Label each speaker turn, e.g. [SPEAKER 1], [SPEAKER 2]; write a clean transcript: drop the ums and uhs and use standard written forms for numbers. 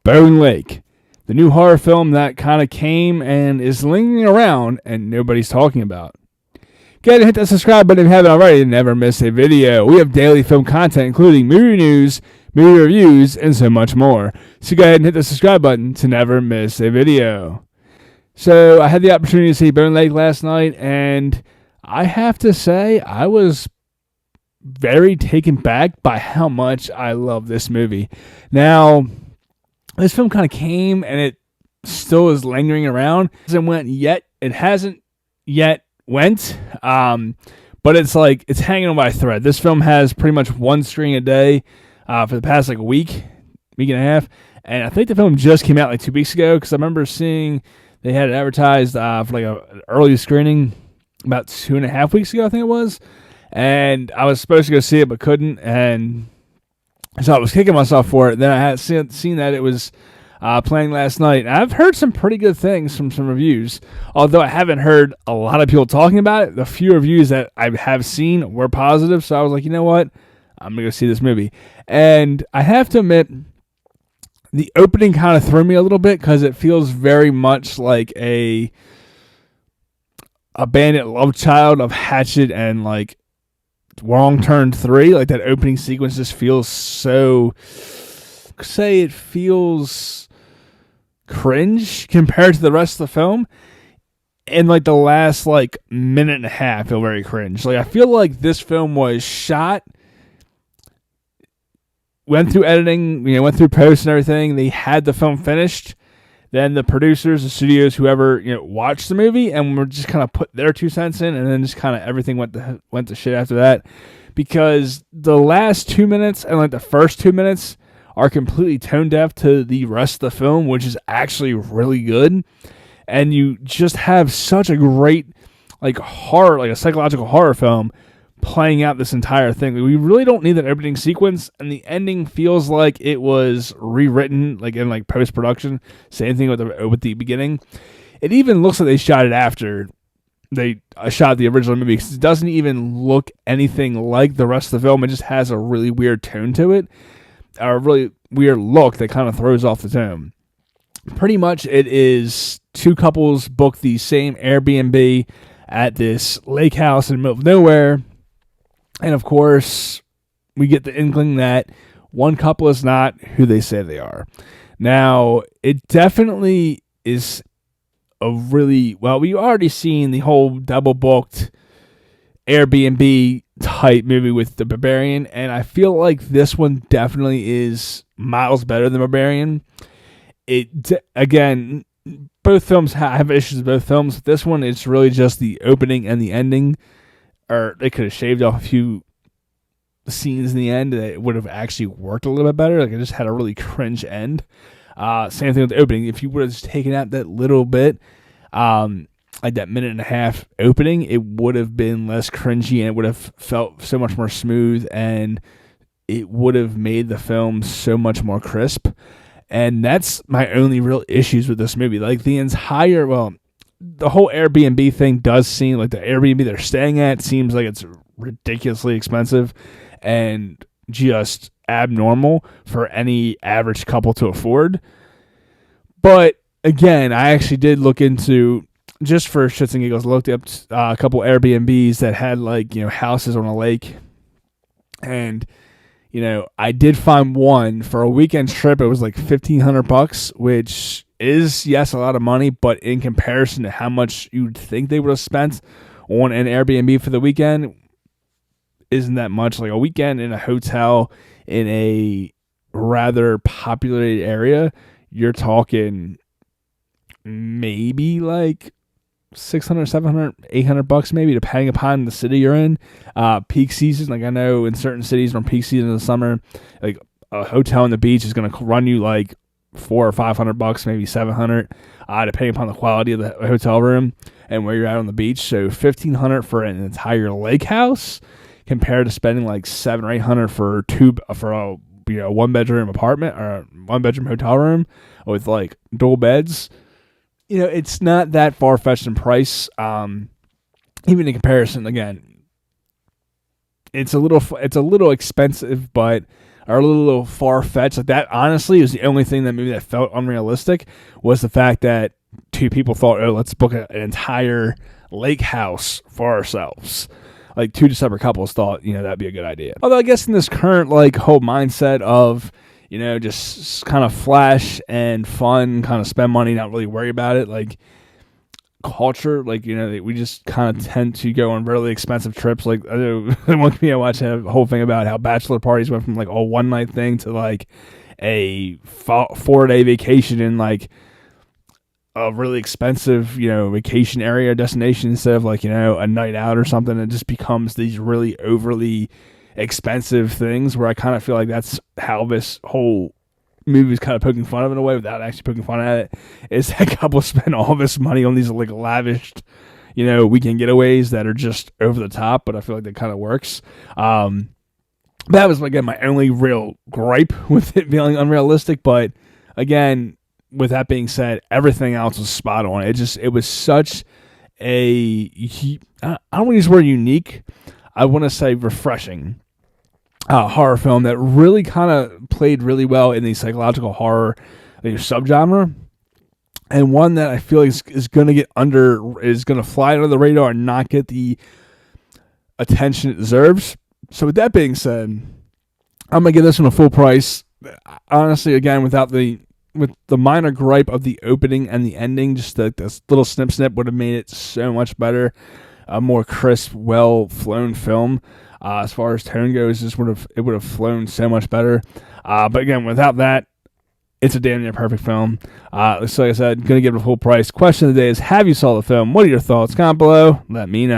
[SPEAKER 1] Bone Lake, the new horror film that kind of came and is lingering around and nobody's talking about. Go ahead and hit that subscribe button if you haven't already to never miss a video. We have daily film content, including movie news, movie reviews, and so much more. So go ahead and hit the subscribe button to never miss a video. So I had the opportunity to see Bone Lake last night, and I have to say I was very taken back by how much I love this movie. Now, this film kind of came and it still is lingering around. It hasn't went yet. It hasn't yet went, but it's like it's hanging on by a thread. This film has pretty much one screen a day for the past like a week and a half, and I think the film just came out like 2 weeks ago because I remember seeing they had it advertised for like an early screening about 2.5 weeks ago, I think it was, and I was supposed to go see it but couldn't, and so I was kicking myself for it. Then I had seen that it was playing last night. And I've heard some pretty good things from some reviews, although I haven't heard a lot of people talking about it. The few reviews that I have seen were positive, so I was like, you know what? I'm going to go see this movie. And I have to admit, the opening kind of threw me a little bit because it feels very much like a bandit love child of Hatchet and like Wrong Turn 3. Like that opening sequence just feels so... say it feels cringe compared to the rest of the film, and like the last like minute and a half feel very cringe. Like I feel like this film was shot, went through editing, went through post and everything. They had the film finished, then the producers, the studios, whoever watched the movie and were just kind of put their 2 cents in, and then just kind of everything went to shit after that, because the last 2 minutes and like the first 2 minutes are completely tone deaf to the rest of the film, which is actually really good. And you just have such a great like horror, like a psychological horror film playing out this entire thing. We really don't need that opening sequence, and the ending feels like it was rewritten like in like post-production. Same thing with the beginning. It even looks like they shot it after they shot the original movie, because it doesn't even look anything like the rest of the film. It just has a really weird tone to it. A really weird look that kind of throws off the tone. Pretty much it is two couples book the same Airbnb at this lake house in the middle of nowhere. And of course, we get the inkling that one couple is not who they say they are. Now, it definitely is a really, well, we've already seen the whole double booked Airbnb type movie with The Barbarian, and I feel like this one definitely is miles better than Barbarian. Again, both films have issues with both films. This one, it's really just the opening and the ending, or they could have shaved off a few scenes in the end that it would have actually worked a little bit better. Like it just had a really cringe end. Same thing with the opening. If you would have just taken out that little bit, like that minute and a half opening, it would have been less cringy and it would have felt so much more smooth, and it would have made the film so much more crisp. And that's my only real issues with this movie. Like the whole Airbnb thing does seem like the Airbnb they're staying at seems like it's ridiculously expensive and just abnormal for any average couple to afford. But again, I actually did look into, just for shits and giggles, looked up a couple Airbnbs that had houses on a lake, and I did find one for a weekend trip. It was like $1,500, which is, yes, a lot of money, but in comparison to how much you'd think they would have spent on an Airbnb for the weekend, isn't that much. Like a weekend in a hotel in a rather populated area, you're talking maybe like $600, $700, $800 maybe, depending upon the city you're in. Peak season, like I know in certain cities from peak season in the summer, like a hotel on the beach is going to run you like $400 or $500, maybe $700, depending upon the quality of the hotel room and where you're at on the beach. So $1,500 for an entire lake house, compared to spending like $700 or $800 for a 1-bedroom apartment or a 1-bedroom hotel room with like dual beds. It's not that far-fetched in price. Even in comparison, again, it's a little expensive, but are a little far-fetched. Like that, honestly, is the only thing that maybe that felt unrealistic, was the fact that two people thought, oh, let's book an entire lake house for ourselves. Like two separate couples thought, that'd be a good idea. Although I guess in this current like whole mindset of, just kind of flash and fun, kind of spend money, not really worry about it, like culture, like, we just kind of tend to go on really expensive trips. Like, I know one I watched a whole thing about how bachelor parties went from like a one night thing to like a 4-day vacation in like a really expensive, vacation area destination instead of like, a night out or something. It just becomes these really overly expensive things where I kind of feel like that's how this whole movie is kind of poking fun of in a way without actually poking fun at it, is that couples spend all this money on these like lavished, weekend getaways that are just over the top, but I feel like that kind of works. That was, again, my only real gripe with it feeling unrealistic, but again, with that being said, everything else was spot on. It was such a, I don't want to use the word unique, I want to say refreshing horror film that really kind of played really well in the psychological horror subgenre, and one that I feel like is going to fly under the radar and not get the attention it deserves. So with that being said, I'm going to give this one a full price. Honestly, again, with the minor gripe of the opening and the ending, just this little snip would have made it so much better. A more crisp, well-flown film. As far as tone goes, it would have flown so much better. But again, without that, it's a damn near perfect film. So like I said, going to give it a full price. Question of the day is, have you saw the film? What are your thoughts? Comment below. Let me know.